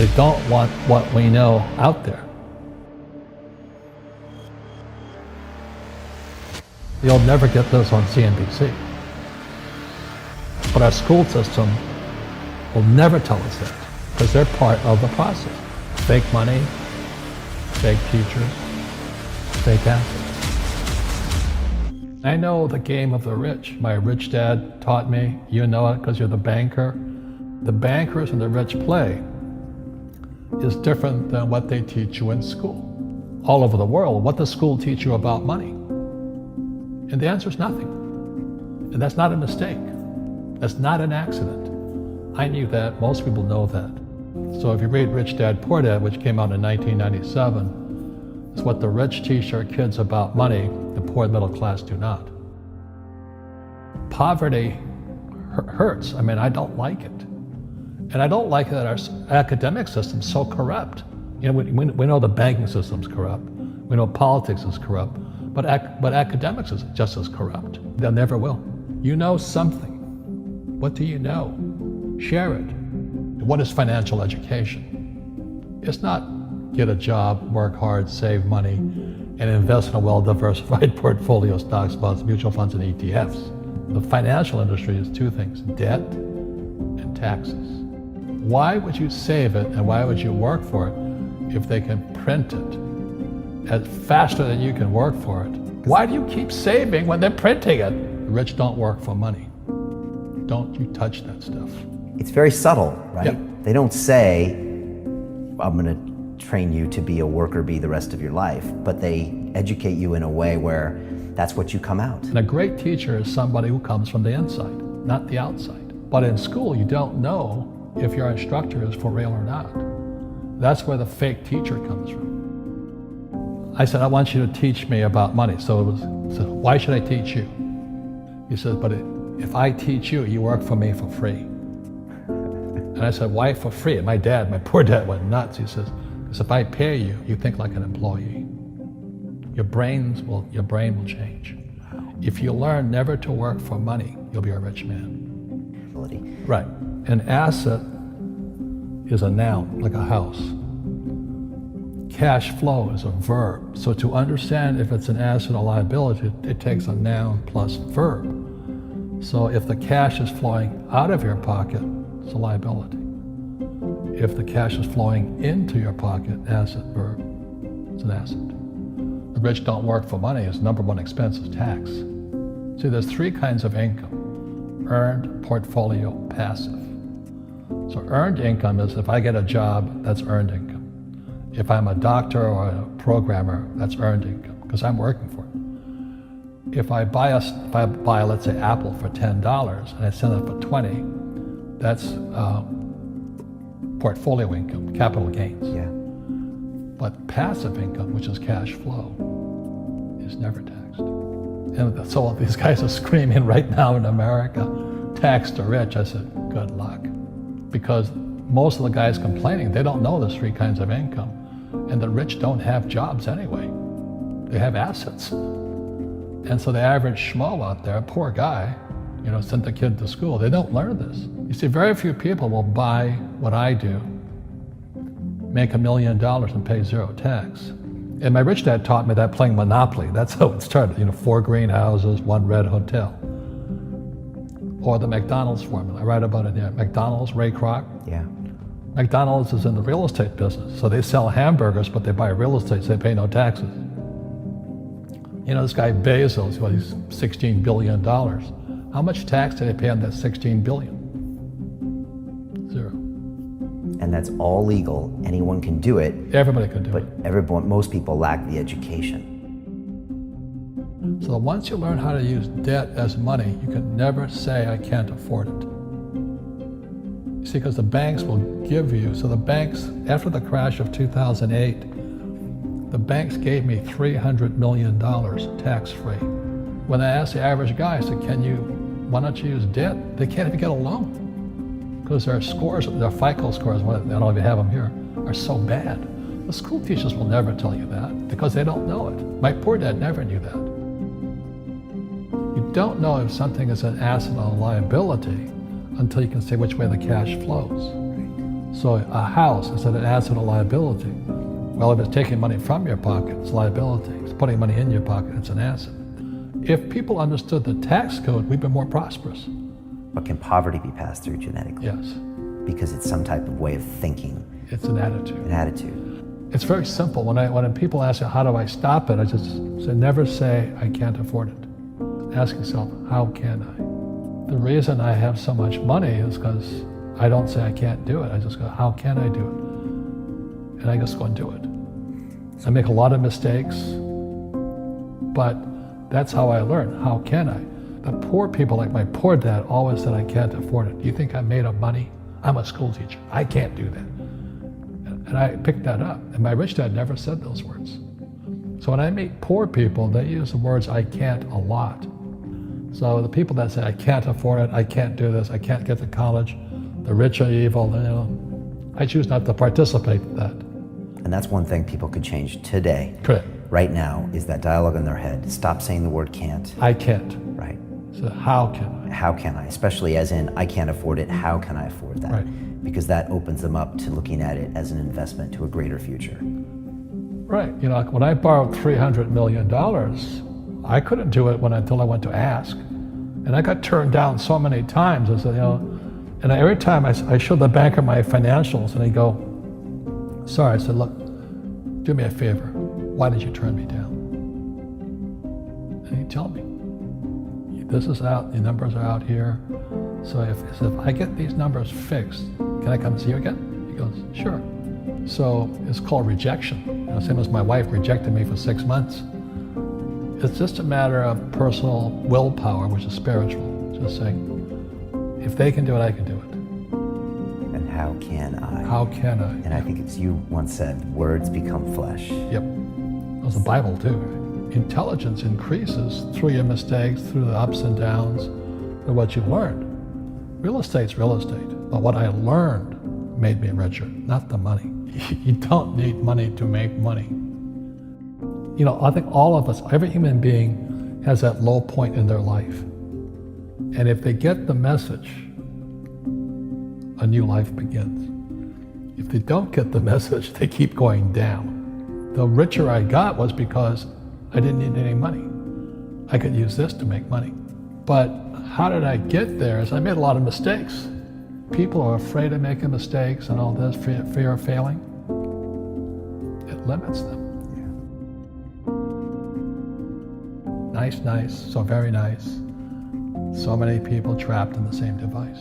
They don't want what we know out there. You'll never get this on CNBC. But our school system will never tell us that, because they're part of the process. Fake money, fake teachers, fake assets. I know the game of the rich. My rich dad taught me. You know it because you're the banker. The bankers and the rich play is different than what they teach you in school. All over the world, what does school teach you about money? And the answer is nothing. And that's not a mistake. That's not an accident. I knew that. Most people know that. So if you read Rich Dad, Poor Dad, which came out in 1997, it's what the rich teach their kids about money, the poor and middle class do not. Poverty hurts. I mean, I don't like it. And I don't like that our academic system's so corrupt. You know, we know the banking system's corrupt. We know politics is corrupt. But academics is just as corrupt. They never will. You know something. What do you know? Share it. What is financial education? It's not get a job, work hard, save money, and invest in a well-diversified portfolio of stocks, bonds, mutual funds, and ETFs. The financial industry is two things: debt and taxes. Why would you save it and why would you work for it if they can print it faster than you can work for it? Why do you keep saving when they're printing it? The rich don't work for money. Don't you touch that stuff. It's very subtle, right? Yep. They don't say, I'm going to train you to be a worker bee the rest of your life, but they educate you in a way where that's what you come out. And a great teacher is somebody who comes from the inside, not the outside. But in school, you don't know if your instructor is for real or not. That's where the fake teacher comes from. I said, I want you to teach me about money. So why should I teach you? He said, but if I teach you, you work for me for free. And I said, why for free? And my poor dad went nuts. He says, because if I pay you, you think like an employee. Your brain will change. If you learn never to work for money, you'll be a rich man. Right. An asset is a noun, like a house. Cash flow is a verb. So to understand if it's an asset or liability, it takes a noun plus verb. So if the cash is flowing out of your pocket, it's a liability. If the cash is flowing into your pocket, asset, verb, it's an asset. The rich don't work for money. Its number one expense is tax. See, there's three kinds of income: earned, portfolio, passive. So earned income is if I get a job, that's earned income. If I'm a doctor or a programmer, that's earned income because I'm working for it. If I buy, let's say, Apple for $10 and I sell it for $20, that's portfolio income, capital gains. Yeah. But passive income, which is cash flow, is never taxed. And so these guys are screaming right now in America, tax the rich. I said, good luck. Because most of the guys complaining, they don't know there's three kinds of income. And the rich don't have jobs anyway. They have assets. And so the average schmo out there, poor guy, sent the kid to school. They don't learn this. You see, very few people will buy what I do, make $1 million and pay zero tax. And my rich dad taught me that playing Monopoly. That's how it started. 4 greenhouses, 1 red hotel. Or the McDonald's formula. I write about it here. McDonald's, Ray Kroc. Yeah. McDonald's is in the real estate business. So they sell hamburgers, but they buy real estate, so they pay no taxes. This guy Bezos, he's $16 billion. How much tax did they pay on that $16 billion? Zero. And that's all legal. Anyone can do it. Everybody can do it. But most people lack the education. So once you learn how to use debt as money, you can never say, I can't afford it. You see, because the banks will give you, so the banks, after the crash of 2008, the banks gave me $300 million tax-free. When I asked the average guy, I said, why don't you use debt? They can't even get a loan because their scores, their FICO scores, I don't even have them here, are so bad. The school teachers will never tell you that because they don't know it. My poor dad never knew that. You don't know if something is an asset or a liability until you can say which way the cash flows. So a house is an asset or liability. Well, if it's taking money from your pocket, it's liability. If it's putting money in your pocket, it's an asset. If people understood the tax code, we'd be more prosperous. But can poverty be passed through genetically? Yes. Because it's some type of way of thinking. It's an attitude. An attitude. It's very simple. When people ask me, how do I stop it? I just say, never say, I can't afford it. Ask yourself, how can I? The reason I have so much money is because I don't say I can't do it. I just go, how can I do it? And I just go and do it. I make a lot of mistakes, but that's how I learn. How can I? The poor people, like my poor dad, always said I can't afford it. Do you think I'm made of money? I'm a school teacher. I can't do that. And I picked that up. And my rich dad never said those words. So when I meet poor people, they use the words I can't a lot. So the people that say I can't afford it, I can't do this, I can't get to college, the rich are evil, I choose not to participate in that. And that's one thing people could change today. Correct. Right now is that dialogue in their head. Stop saying the word can't. I can't. Right. So how can I? How can I? Especially as in, I can't afford it. How can I afford that? Right. Because that opens them up to looking at it as an investment to a greater future. Right. When I borrowed $300 million, I couldn't do it until I went to ask. And I got turned down so many times. I said, and every time I showed the banker my financials and he'd go, sorry. I said, look, do me a favor. Why did you turn me down? And he'd tell me, this is out, the numbers are out here. So if I get these numbers fixed, can I come see you again? He goes, sure. So it's called rejection. Same as my wife rejected me for 6 months. It's just a matter of personal willpower, which is spiritual. Just saying, if they can do it, I can do it. And how can I? How can I? And I think it's you once said, words become flesh. Yep. That was the Bible too. Intelligence increases through your mistakes, through the ups and downs, through what you learned. Real estate's real estate, but what I learned made me richer, not the money. You don't need money to make money. I think all of us, every human being has that low point in their life. And if they get the message, a new life begins. If they don't get the message, they keep going down. The richer I got was because I didn't need any money. I could use this to make money. But how did I get there? Is I made a lot of mistakes. People are afraid of making mistakes and all this, fear of failing. It limits them. Nice, so very nice. So many people trapped in the same device.